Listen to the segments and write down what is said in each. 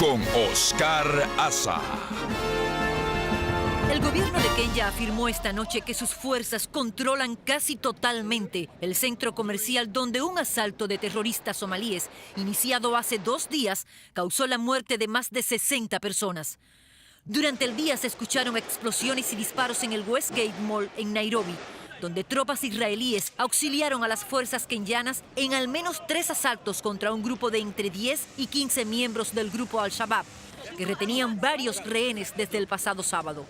con Oscar Aza. El gobierno de Kenia afirmó esta noche que sus fuerzas controlan casi totalmente el centro comercial donde un asalto de terroristas somalíes, iniciado hace 2 días, causó la muerte de más de 60 personas. Durante el día se escucharon explosiones y disparos en el Westgate Mall en Nairobi, donde tropas israelíes auxiliaron a las fuerzas kenyanas en al menos 3 asaltos contra un grupo de entre 10 y 15 miembros del grupo Al-Shabaab, que retenían varios rehenes desde el pasado sábado.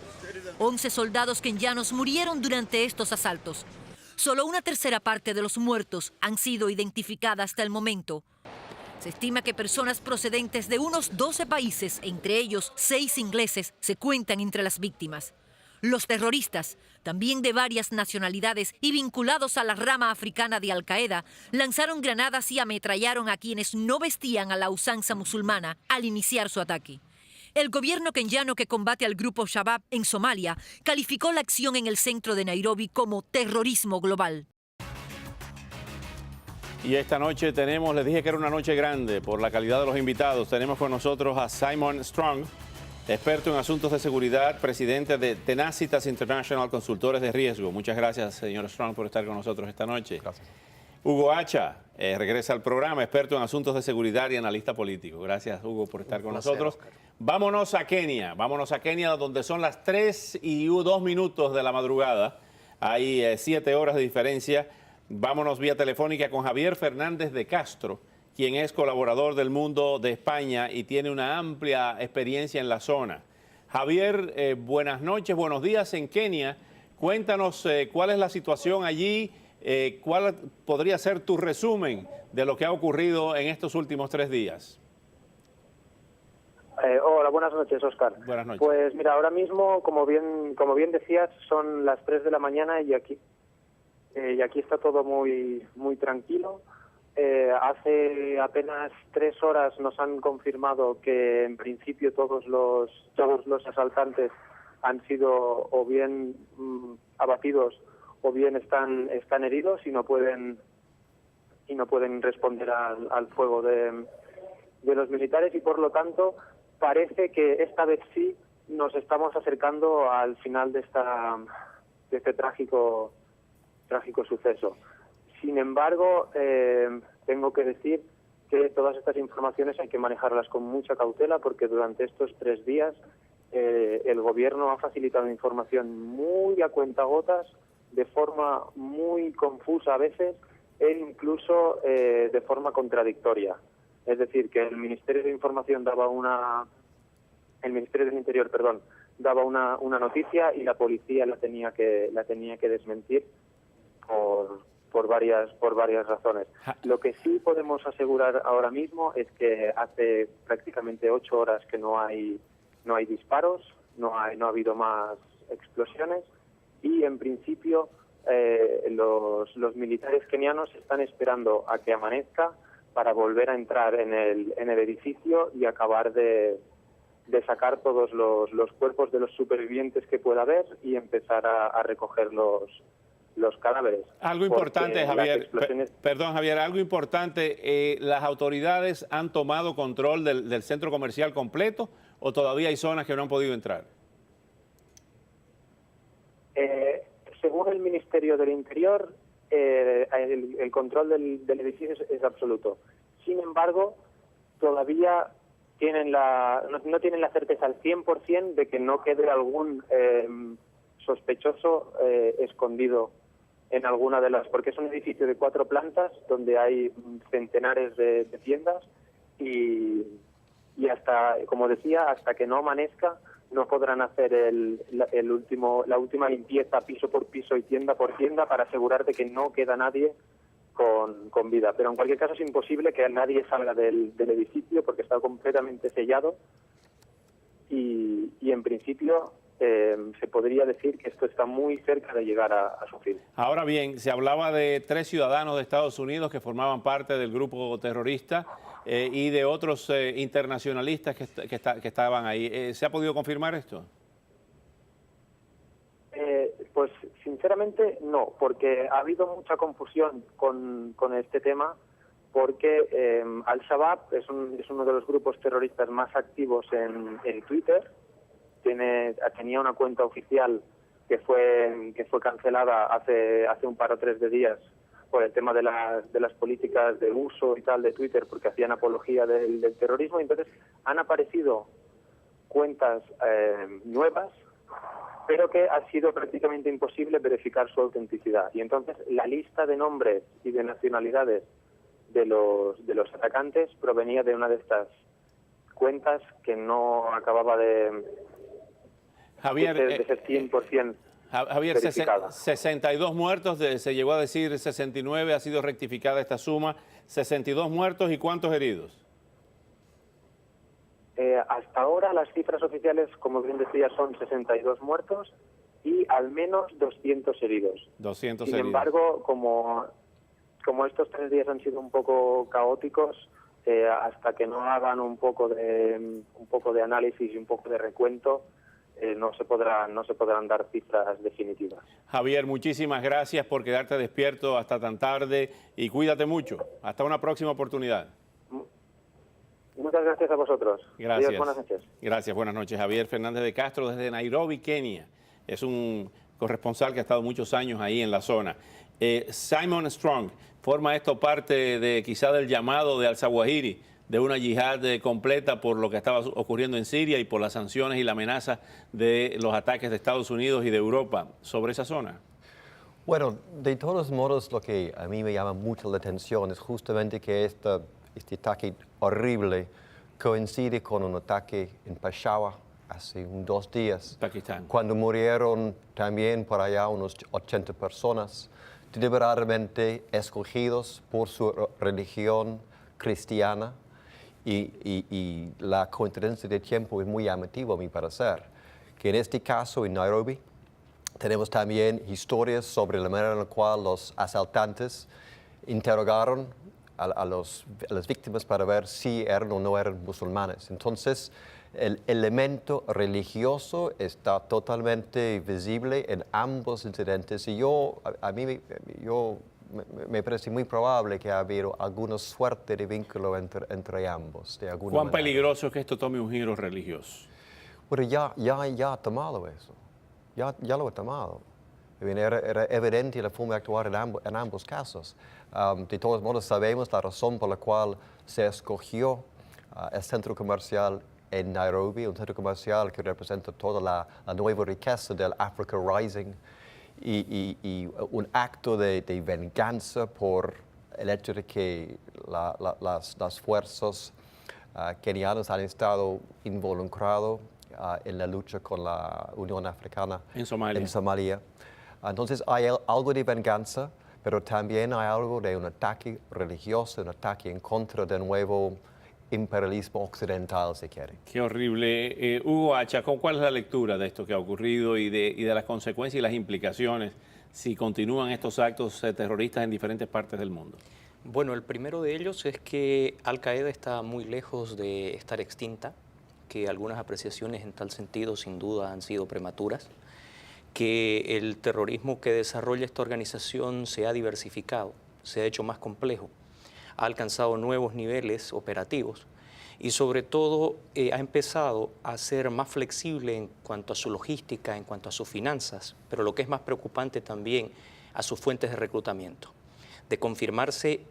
11 soldados kenyanos murieron durante estos asaltos. Solo una tercera parte de los muertos han sido identificadas hasta el momento. Se estima que personas procedentes de unos 12 países, entre ellos 6 ingleses, se cuentan entre las víctimas. Los terroristas, también de varias nacionalidades y vinculados a la rama africana de Al-Qaeda, lanzaron granadas y ametrallaron a quienes no vestían a la usanza musulmana al iniciar su ataque. El gobierno kenyano que combate al grupo Shabaab en Somalia calificó la acción en el centro de Nairobi como terrorismo global. Y esta noche tenemos, les dije que era una noche grande por la calidad de los invitados. Tenemos con nosotros a Simon Strong, experto en asuntos de seguridad, presidente de Tenacitas International, consultores de riesgo. Muchas gracias, señor Strong, por estar con nosotros esta noche. Gracias. Hugo Hacha, regresa al programa, experto en asuntos de seguridad y analista político. Gracias, Hugo, por estar con nosotros. Vámonos a Kenia, donde son las 3:02 de la madrugada. Hay 7 horas de diferencia. Vámonos vía telefónica con Javier Fernández de Castro, quien es colaborador del Mundo de España y tiene una amplia experiencia en la zona. Javier, buenas noches, buenos días en Kenia. Cuéntanos cuál es la situación allí, cuál podría ser tu resumen de lo que ha ocurrido en estos últimos 3 días. Hola, buenas noches, Oscar. Buenas noches. Pues mira, ahora mismo, como bien decías, son las 3 de la mañana y aquí está todo muy tranquilo. Hace apenas 3 horas nos han confirmado que en principio todos los asaltantes han sido o bien abatidos o bien están heridos y no pueden responder al fuego de los militares, y por lo tanto parece que esta vez sí nos estamos acercando al final de este trágico suceso. Sin embargo, tengo que decir que todas estas informaciones hay que manejarlas con mucha cautela, porque durante estos 3 días el gobierno ha facilitado información muy a cuentagotas, de forma muy confusa a veces, e incluso de forma contradictoria. Es decir, que el Ministerio de Información el Ministerio del Interior, daba una noticia y la policía la tenía que desmentir por varias razones. Lo que sí podemos asegurar ahora mismo es que hace prácticamente 8 horas que no hay disparos, no ha habido más explosiones, y en principio los militares kenianos están esperando a que amanezca para volver a entrar en el edificio y acabar de sacar todos los cuerpos de los supervivientes que pueda haber y empezar a recoger los cadáveres. Algo importante, Javier, perdón, Javier, algo importante, ¿las autoridades han tomado control del centro comercial completo o todavía hay zonas que no han podido entrar? Según el Ministerio del Interior, el control del edificio es absoluto. Sin embargo, todavía no tienen la certeza al 100% de que no quede algún sospechoso escondido en alguna de las... Porque es un edificio de 4 plantas donde hay centenares de tiendas y hasta, como decía, hasta que no amanezca no podrán hacer la última limpieza piso por piso y tienda por tienda para asegurar de que no queda nadie con vida. Pero en cualquier caso es imposible que nadie salga del edificio porque está completamente sellado y en principio se podría decir que esto está muy cerca de llegar a su fin. Ahora bien, se hablaba de 3 ciudadanos de Estados Unidos que formaban parte del grupo terrorista y de otros internacionalistas que estaban ahí. ¿Se ha podido confirmar esto? Pues sinceramente no, porque ha habido mucha confusión con este tema, porque Al-Shabaab es uno de los grupos terroristas más activos en Twitter. Tenía una cuenta oficial que fue cancelada hace un par o tres de días por el tema de las políticas de uso y tal de Twitter, porque hacían apología del terrorismo. Entonces han aparecido cuentas nuevas, pero que ha sido prácticamente imposible verificar su autenticidad. Y entonces la lista de nombres y de nacionalidades de los atacantes provenía de una de estas cuentas que no acababa de ser 100% Javier, verificada. 62 muertos, se llegó a decir 69, ha sido rectificada esta suma, 62 muertos y ¿cuántos heridos? Hasta ahora las cifras oficiales, como bien decía, son 62 muertos y al menos 200 heridos. 200 Sin heridos. embargo, como estos 3 días han sido un poco caóticos, hasta que no hagan un poco de análisis y un poco de recuento, no se podrán dar cifras definitivas. Javier, muchísimas gracias por quedarte despierto hasta tan tarde y cuídate mucho. Hasta una próxima oportunidad. Muchas gracias a vosotros. Gracias. Adiós, buenas noches. Gracias, buenas noches. Javier Fernández de Castro desde Nairobi, Kenia. Es un corresponsal que ha estado muchos años ahí en la zona. Simon Strong, ¿forma esto parte de quizá del llamado de al-Zawahiri, de una yihad completa por lo que estaba ocurriendo en Siria y por las sanciones y la amenaza de los ataques de Estados Unidos y de Europa sobre esa zona? Bueno, de todos modos, lo que a mí me llama mucho la atención es justamente que este ataque horrible coincide con un ataque en Peshawar hace 2 días, Pakistán. cuando murieron también por allá unos 80 personas, deliberadamente escogidos por su religión cristiana, y la coincidencia de tiempo es muy llamativa a mi parecer, que en este caso en Nairobi tenemos también historias sobre la manera en la cual los asaltantes interrogaron a las víctimas para ver si eran o no eran musulmanes. Entonces, el elemento religioso está totalmente visible en ambos incidentes y a mí me parece muy probable que ha habido alguna suerte de vínculo entre ambos. De alguna ¿Cuán manera. peligroso es que esto tome un giro religioso? Bueno, ya ha tomado eso. Ya lo ha tomado. Era evidente la forma de actuar en ambos casos. De todos modos, sabemos la razón por la cual se escogió el centro comercial en Nairobi, un centro comercial que representa toda la nueva riqueza del Africa Rising y un acto de venganza por el hecho de que las fuerzas kenianas han estado involucradas en la lucha con la Unión Africana En Somalia. Entonces hay algo de venganza, pero también hay algo de un ataque religioso, un ataque en contra del nuevo imperialismo occidental, si quiere. Qué horrible. Hugo Hacha, ¿cuál es la lectura de esto que ha ocurrido y de las consecuencias y las implicaciones si continúan estos actos terroristas en diferentes partes del mundo? Bueno, el primero de ellos es que Al-Qaeda está muy lejos de estar extinta, que algunas apreciaciones en tal sentido sin duda han sido prematuras, que el terrorismo que desarrolla esta organización se ha diversificado, se ha hecho más complejo, ha alcanzado nuevos niveles operativos y sobre todo ha empezado a ser más flexible en cuanto a su logística, en cuanto a sus finanzas, pero lo que es más preocupante también a sus fuentes de reclutamiento. De confirmarse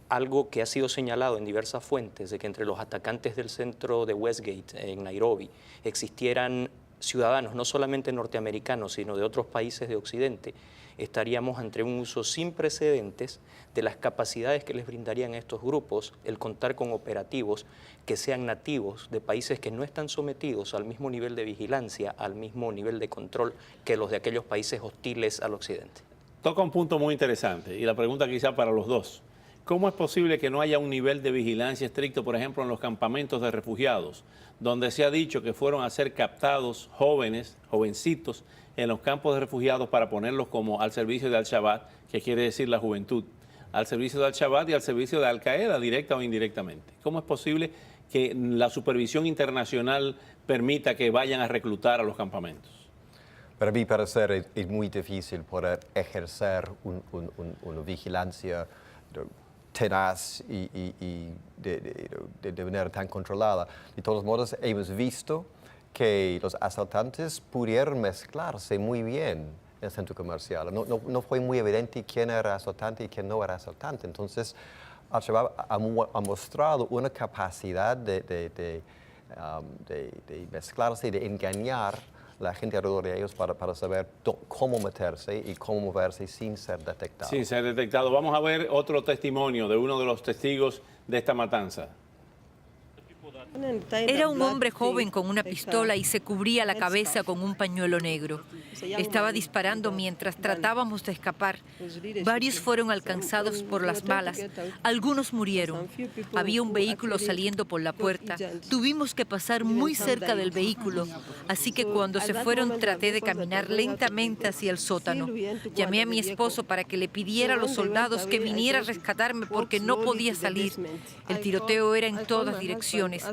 algo que ha sido señalado en diversas fuentes, de que entre los atacantes del centro de Westgate en Nairobi existieran ciudadanos, no solamente norteamericanos, sino de otros países de Occidente, estaríamos ante un uso sin precedentes de las capacidades que les brindarían a estos grupos el contar con operativos que sean nativos de países que no están sometidos al mismo nivel de vigilancia, al mismo nivel de control que los de aquellos países hostiles al Occidente. Toca un punto muy interesante y la pregunta quizá para los dos. ¿Cómo es posible que no haya un nivel de vigilancia estricto, por ejemplo, en los campamentos de refugiados, donde se ha dicho que fueron a ser captados jovencitos, en los campos de refugiados para ponerlos como al servicio de Al-Shabaab, que quiere decir la juventud, al servicio de Al-Shabaab y al servicio de Al-Qaeda, directa o indirectamente? ¿Cómo es posible que la supervisión internacional permita que vayan a reclutar a los campamentos? Para mi parecer es muy difícil poder ejercer una vigilancia tenaz y de manera tan controlada. De todos modos, hemos visto que los asaltantes pudieron mezclarse muy bien en el centro comercial. No fue muy evidente quién era asaltante y quién no era asaltante. Entonces, Al-Shabaab ha mostrado una capacidad de mezclarse y de engañar a la gente alrededor de ellos para saber cómo meterse y cómo moverse sin ser detectado. Sin ser detectado. Vamos a ver otro testimonio de uno de los testigos de esta matanza. Era un hombre joven con una pistola y se cubría la cabeza con un pañuelo negro. Estaba disparando mientras tratábamos de escapar. Varios fueron alcanzados por las balas. Algunos murieron. Había un vehículo saliendo por la puerta. Tuvimos que pasar muy cerca del vehículo. Así que cuando se fueron traté de caminar lentamente hacia el sótano. Llamé a mi esposo para que le pidiera a los soldados que viniera a rescatarme porque no podía salir. El tiroteo era en todas direcciones.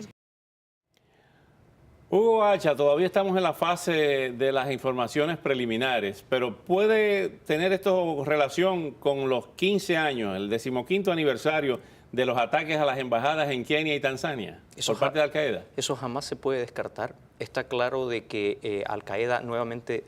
Hugo Hacha, todavía estamos en la fase de las informaciones preliminares, pero ¿puede tener esto relación con los 15 años, el 15º aniversario de los ataques a las embajadas en Kenia y Tanzania por parte de Al-Qaeda? Eso jamás se puede descartar. Está claro de que Al-Qaeda, nuevamente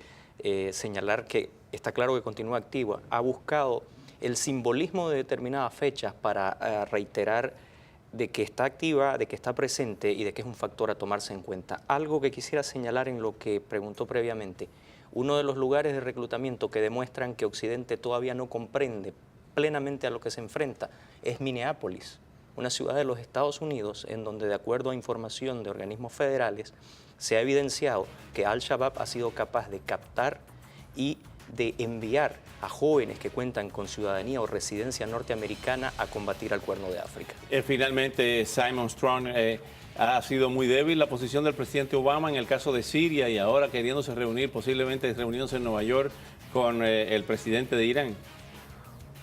señalar que está claro que continúa activa, ha buscado el simbolismo de determinadas fechas para reiterar de que está activa, de que está presente y de que es un factor a tomarse en cuenta. Algo que quisiera señalar en lo que preguntó previamente, uno de los lugares de reclutamiento que demuestran que Occidente todavía no comprende plenamente a lo que se enfrenta es Minneapolis, una ciudad de los Estados Unidos en donde, de acuerdo a información de organismos federales, se ha evidenciado que Al-Shabaab ha sido capaz de captar y de enviar a jóvenes que cuentan con ciudadanía o residencia norteamericana a combatir al Cuerno de África. Finalmente, Simon Strong, ha sido muy débil la posición del presidente Obama en el caso de Siria y ahora queriéndose reunir, posiblemente reuniéndose en Nueva York con el presidente de Irán.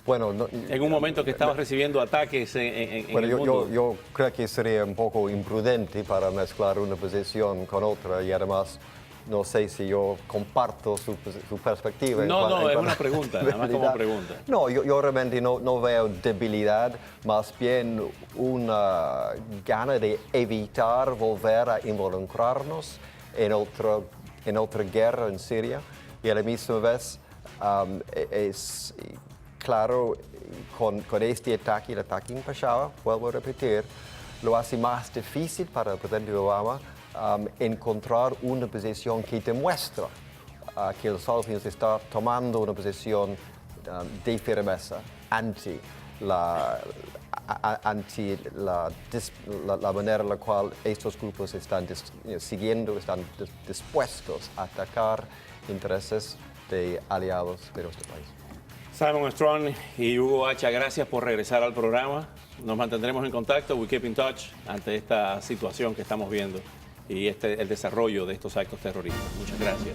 Bueno, en un momento que estaba recibiendo ataques en el mundo. Yo creo que sería un poco imprudente para mezclar una posición con otra y además no sé si yo comparto su perspectiva. No, es una pregunta, nada más como pregunta. No, yo realmente no veo debilidad, más bien una gana de evitar volver a involucrarnos en otra guerra en Siria. Y a la misma vez es claro, con este ataque, el ataque en Peshawar, vuelvo a repetir, lo hace más difícil para el presidente Obama encontrar una posición que demuestra que el Estados Unidos está tomando una posición de firmeza ante la manera en la cual estos grupos están siguiendo, están dispuestos a atacar intereses de aliados de nuestro país. Simon Strong y Hugo Hacha, gracias por regresar al programa. Nos mantendremos en contacto, we keep in touch, ante esta situación que estamos viendo y el desarrollo de estos actos terroristas. Muchas gracias.